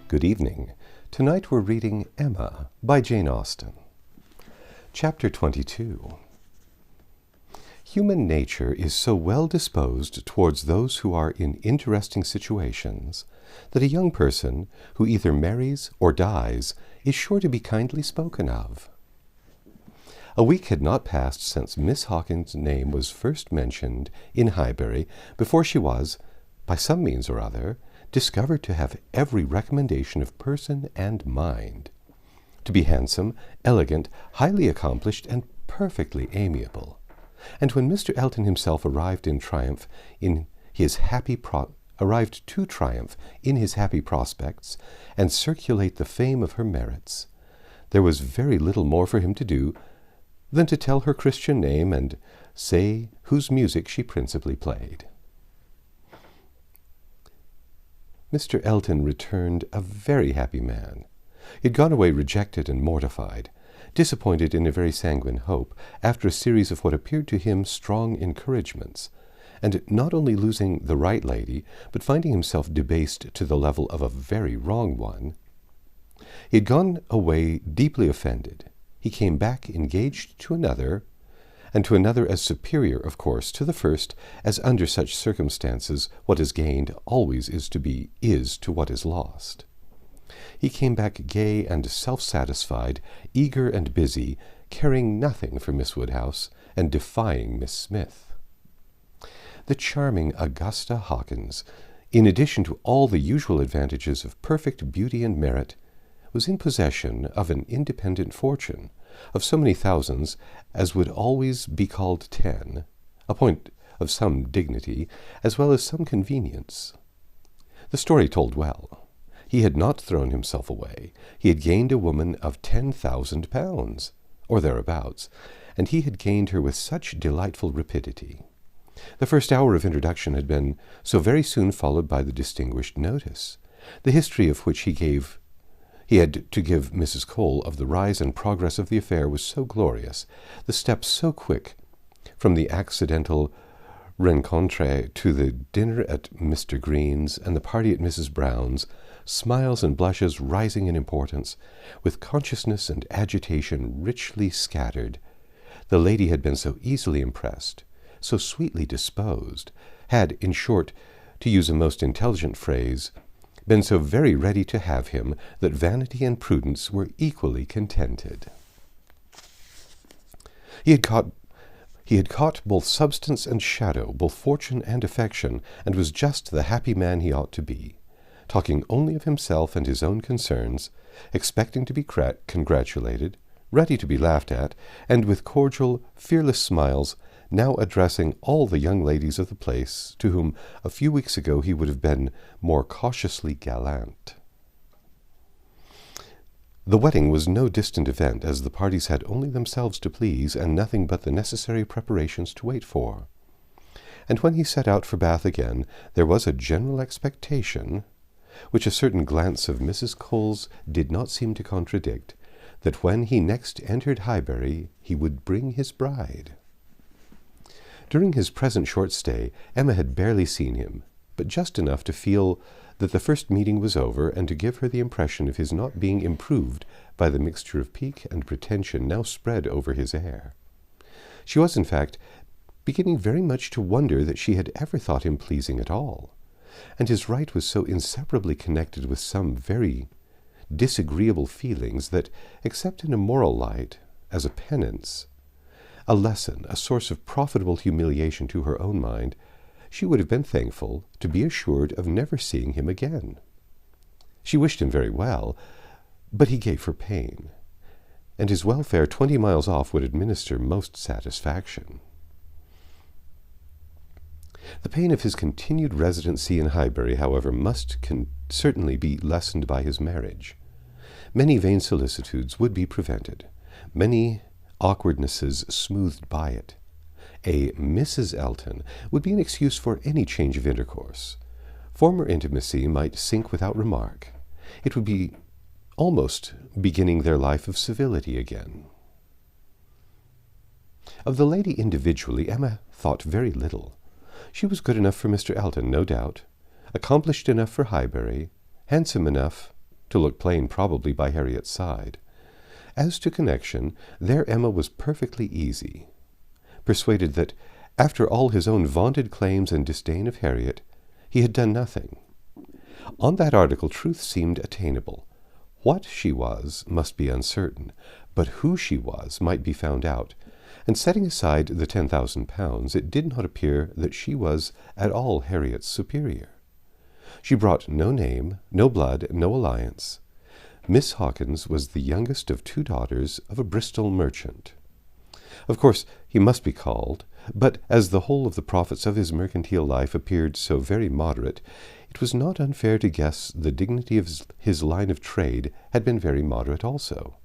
Good evening. Tonight we're reading Emma by Jane Austen. Chapter 22. Human nature is so well disposed towards those who are in interesting situations that a young person who either marries or dies is sure to be kindly spoken of. A week had not passed since Miss Hawkins's name was first mentioned in Highbury before she was, by some means or other, discovered to have every recommendation of person and mind, to be handsome, elegant, highly accomplished, and perfectly amiable. And when Mr. Elton himself arrived to triumph in his happy prospects and circulate the fame of her merits, there was very little more for him to do than to tell her Christian name and say whose music she principally played. Mr. Elton returned a very happy man. He had gone away rejected and mortified, disappointed in a very sanguine hope, after a series of what appeared to him strong encouragements, and not only losing the right lady, but finding himself debased to the level of a very wrong one. He had gone away deeply offended. He came back engaged to another, and to another as superior, of course, to the first, as under such circumstances what is gained always is to what is lost. He came back gay and self-satisfied, eager and busy, caring nothing for Miss Woodhouse, and defying Miss Smith. The charming Augusta Hawkins, in addition to all the usual advantages of perfect beauty and merit, was in possession of an independent fortune, of so many thousands as would always be called 10, a point of some dignity, as well as some convenience. The story told well. He had not thrown himself away. He had gained a woman of 10,000 pounds, or thereabouts, and he had gained her with such delightful rapidity. The first hour of introduction had been so very soon followed by the distinguished notice, the history of which he had to give Mrs. Cole of the rise and progress of the affair was so glorious, the steps so quick, from the accidental rencontre to the dinner at Mr. Green's and the party at Mrs. Brown's, smiles and blushes rising in importance, with consciousness and agitation richly scattered. The lady had been so easily impressed, so sweetly disposed, had, in short, to use a most intelligent phrase, been so very ready to have him, that vanity and prudence were equally contented. He had caught both substance and shadow, both fortune and affection, and was just the happy man he ought to be, talking only of himself and his own concerns, expecting to be congratulated, ready to be laughed at, and with cordial, fearless smiles, now addressing all the young ladies of the place, to whom a few weeks ago he would have been more cautiously gallant. The wedding was no distant event, as the parties had only themselves to please, and nothing but the necessary preparations to wait for. And when he set out for Bath again, there was a general expectation, which a certain glance of Mrs. Cole's did not seem to contradict, that when he next entered Highbury he would bring his bride. During his present short stay, Emma had barely seen him, but just enough to feel that the first meeting was over, and to give her the impression of his not being improved by the mixture of pique and pretension now spread over his air. She was, in fact, beginning very much to wonder that she had ever thought him pleasing at all, and his right was so inseparably connected with some very disagreeable feelings that, except in a moral light, as a penance, a lesson, a source of profitable humiliation to her own mind, she would have been thankful to be assured of never seeing him again. She wished him very well, but he gave her pain, and his welfare 20 miles off would administer most satisfaction. The pain of his continued residency in Highbury, however, must certainly be lessened by his marriage. Many vain solicitudes would be prevented, many awkwardnesses smoothed by it. A Mrs. Elton would be an excuse for any change of intercourse. Former intimacy might sink without remark. It would be almost beginning their life of civility again. Of the lady individually, Emma thought very little. She was good enough for Mr. Elton, no doubt, accomplished enough for Highbury, handsome enough, to look plain probably by Harriet's side. As to connection, there Emma was perfectly easy, persuaded that, after all his own vaunted claims and disdain of Harriet, he had done nothing. On that article truth seemed attainable. What she was must be uncertain, but who she was might be found out, and setting aside the £10,000, it did not appear that she was at all Harriet's superior. She brought no name, no blood, no alliance. Miss Hawkins was the youngest of 2 daughters of a Bristol merchant. Of course, he must be called, but as the whole of the profits of his mercantile life appeared so very moderate, it was not unfair to guess the dignity of his line of trade had been very moderate also.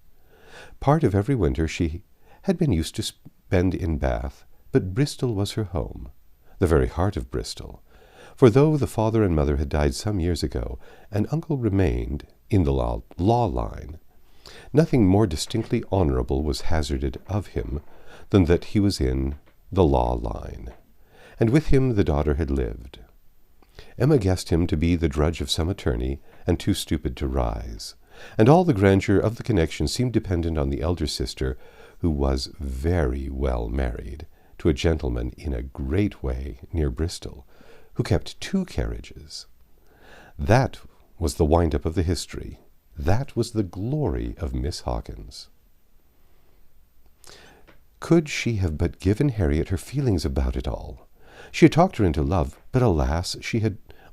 Part of every winter she had been used to spend in Bath, but Bristol was her home, the very heart of Bristol, for though the father and mother had died some years ago, and uncle remained in the law line, nothing more distinctly honourable was hazarded of him than that he was in the law line, and with him the daughter had lived. Emma guessed him to be the drudge of some attorney, and too stupid to rise, and all the grandeur of the connection seemed dependent on the elder sister, who was very well married to a gentleman in a great way near Bristol, who kept 2 carriages. That was the wind-up of the history. That was the glory of Miss Hawkins. Could she have but given Harriet her feelings about it all? She had talked her into love, but alas,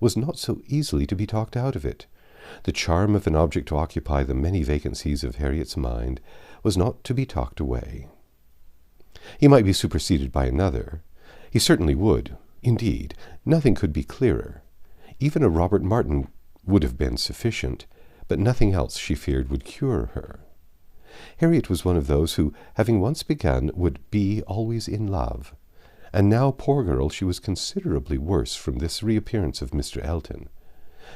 was not so easily to be talked out of it. The charm of an object to occupy the many vacancies of Harriet's mind was not to be talked away. He might be superseded by another. He certainly would. Indeed, nothing could be clearer. Even a Robert Martin would have been sufficient, but nothing else, she feared, would cure her. Harriet was one of those who, having once begun, would be always in love. And now, poor girl, she was considerably worse from this reappearance of Mr. Elton.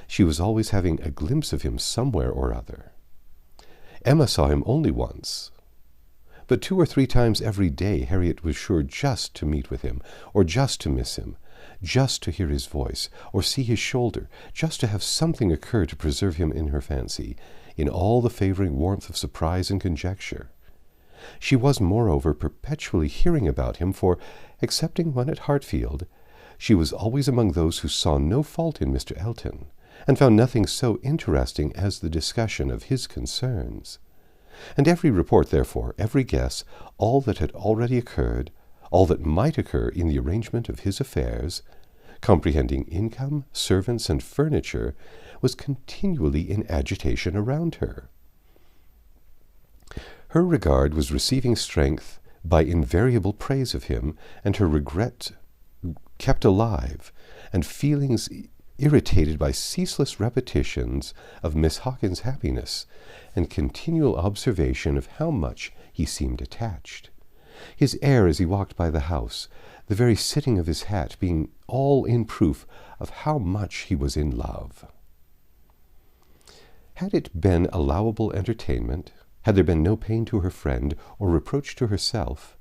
She was always having a glimpse of him somewhere or other. Emma saw him only once, but 2 or 3 times every day Harriet was sure just to meet with him, or just to miss him, just to hear his voice, or see his shoulder, just to have something occur to preserve him in her fancy, in all the favouring warmth of surprise and conjecture. She was, moreover, perpetually hearing about him, for, excepting one at Hartfield, she was always among those who saw no fault in Mr. Elton, and found nothing so interesting as the discussion of his concerns. And every report, therefore, every guess, all that had already occurred, all that might occur in the arrangement of his affairs, comprehending income, servants, and furniture, was continually in agitation around her. Her regard was receiving strength by invariable praise of him, and her regret kept alive, and feelings irritated by ceaseless repetitions of Miss Hawkins' happiness, and continual observation of how much he seemed attached. His air as he walked by the house, the very sitting of his hat, being all in proof of how much he was in love. Had it been allowable entertainment, had there been no pain to her friend, or reproach to herself,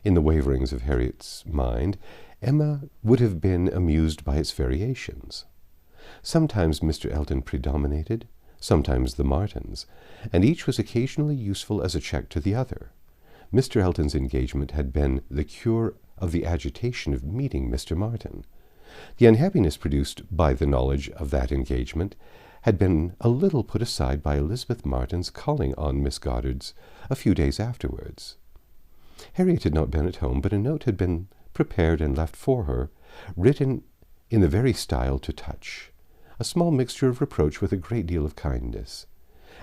in the waverings of Harriet's mind, Emma would have been amused by its variations. Sometimes Mr. Elton predominated, sometimes the Martins, and each was occasionally useful as a check to the other. Mr. Elton's engagement had been the cure of the agitation of meeting Mr. Martin. The unhappiness produced by the knowledge of that engagement had been a little put aside by Elizabeth Martin's calling on Miss Goddard's a few days afterwards. Harriet had not been at home, but a note had been prepared and left for her, written in the very style to touch, a small mixture of reproach with a great deal of kindness.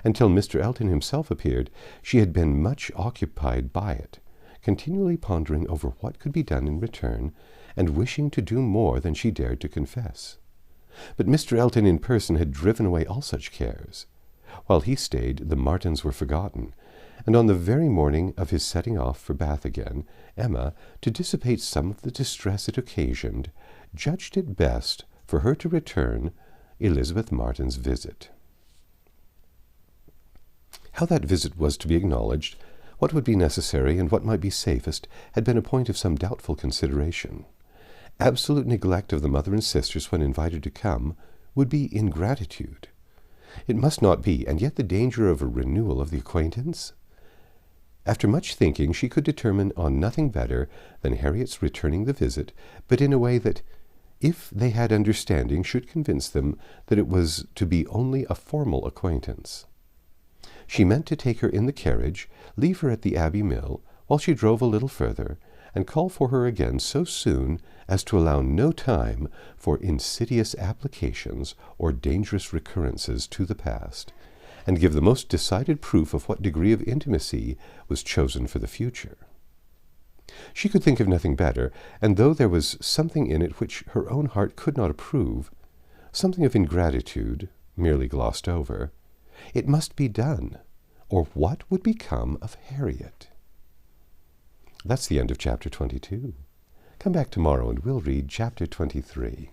Until Mr. Elton himself appeared, she had been much occupied by it, continually pondering over what could be done in return, and wishing to do more than she dared to confess. But Mr. Elton in person had driven away all such cares. While he stayed, the Martins were forgotten, and on the very morning of his setting off for Bath again, Emma, to dissipate some of the distress it occasioned, judged it best for her to return Elizabeth Martin's visit. How that visit was to be acknowledged, what would be necessary, and what might be safest, had been a point of some doubtful consideration. Absolute neglect of the mother and sisters when invited to come would be ingratitude. It must not be, and yet the danger of a renewal of the acquaintance? After much thinking, she could determine on nothing better than Harriet's returning the visit, but in a way that, if they had understanding, should convince them that it was to be only a formal acquaintance. She meant to take her in the carriage, leave her at the Abbey Mill, while she drove a little further, and call for her again so soon as to allow no time for insidious applications or dangerous recurrences to the past, and give the most decided proof of what degree of intimacy was chosen for the future. She could think of nothing better, and though there was something in it which her own heart could not approve, something of ingratitude, merely glossed over, it must be done, or what would become of Harriet? That's the end of chapter 22. Come back tomorrow and we'll read chapter 23.